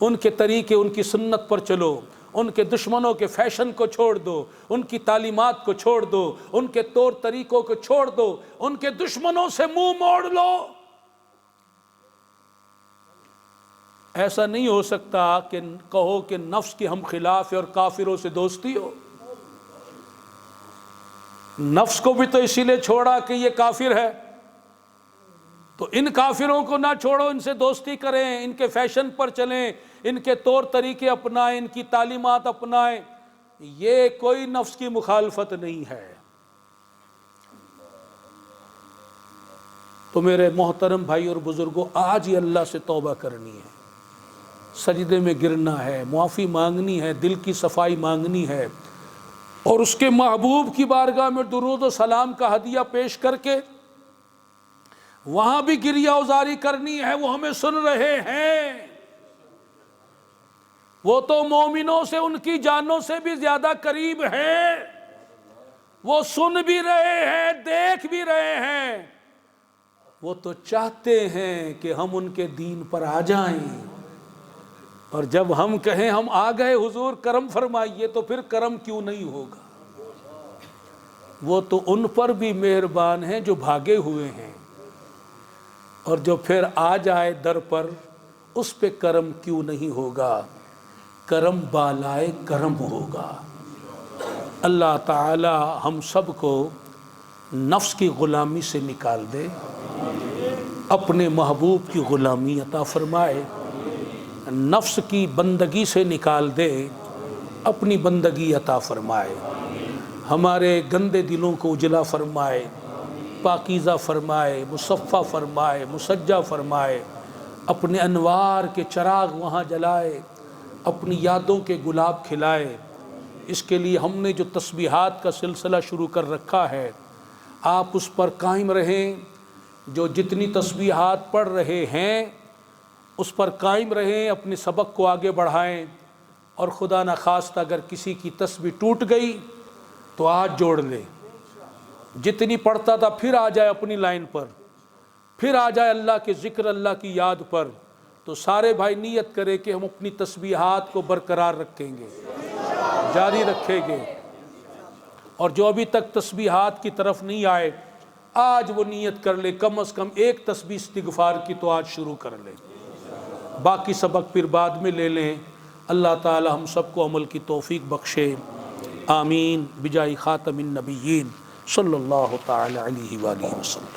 ان کے طریقے، ان کی سنت پر چلو، ان کے دشمنوں کے فیشن کو چھوڑ دو، ان کی تعلیمات کو چھوڑ دو، ان کے طور طریقوں کو چھوڑ دو، ان کے دشمنوں سے منہ موڑ لو۔ ایسا نہیں ہو سکتا کہ کہو کہ نفس کے ہم خلاف ہے اور کافروں سے دوستی ہو۔ نفس کو بھی تو اسی لیے چھوڑا کہ یہ کافر ہے، تو ان کافروں کو نہ چھوڑو، ان سے دوستی کریں، ان کے فیشن پر چلیں، ان کے طور طریقے اپنائیں، ان کی تعلیمات اپنائیں، یہ کوئی نفس کی مخالفت نہیں ہے۔ تو میرے محترم بھائی اور بزرگوں، آج ہی اللہ سے توبہ کرنی ہے، سجدے میں گرنا ہے، معافی مانگنی ہے، دل کی صفائی مانگنی ہے، اور اس کے محبوب کی بارگاہ میں درود و سلام کا ہدیہ پیش کر کے وہاں بھی گریہ ازاری کرنی ہے۔ وہ ہمیں سن رہے ہیں، وہ تو مومنوں سے، ان کی جانوں سے بھی زیادہ قریب ہیں، وہ سن بھی رہے ہیں، دیکھ بھی رہے ہیں، وہ تو چاہتے ہیں کہ ہم ان کے دین پر آ جائیں، اور جب ہم کہیں ہم آ گئے حضور کرم فرمائیے، تو پھر کرم کیوں نہیں ہوگا؟ وہ تو ان پر بھی مہربان ہیں جو بھاگے ہوئے ہیں، اور جو پھر آ جائے در پر، اس پہ کرم کیوں نہیں ہوگا؟ کرم بالائے کرم ہوگا۔ اللہ تعالی ہم سب کو نفس کی غلامی سے نکال دے، اپنے محبوب کی غلامی عطا فرمائے، نفس کی بندگی سے نکال دے، اپنی بندگی عطا فرمائے، ہمارے گندے دلوں کو اجلا فرمائے، پاکیزہ فرمائے، مصفہ فرمائے، مسجع فرمائے، اپنے انوار کے چراغ وہاں جلائے، اپنی یادوں کے گلاب کھلائے۔ اس کے لیے ہم نے جو تسبیحات کا سلسلہ شروع کر رکھا ہے، آپ اس پر قائم رہیں، جو جتنی تسبیحات پڑھ رہے ہیں اس پر قائم رہیں، اپنے سبق کو آگے بڑھائیں، اور خدا نخواستہ اگر کسی کی تسبیح ٹوٹ گئی تو آج جوڑ لے، جتنی پڑھتا تھا پھر آ جائے اپنی لائن پر، پھر آ جائے اللہ کے ذکر، اللہ کی یاد پر، تو سارے بھائی نیت کرے کہ ہم اپنی تسبیحات کو برقرار رکھیں گے، جاری رکھیں گے، اور جو ابھی تک تسبیحات کی طرف نہیں آئے، آج وہ نیت کر لے کم از کم ایک تسبیح استغفار کی تو آج شروع کر لے، باقی سبق پھر بعد میں لے لیں۔ اللہ تعالی ہم سب کو عمل کی توفیق بخشے، آمین، بجاہ خاتم النبیین صلی اللہ تعالی علیہ وآلہ وسلم۔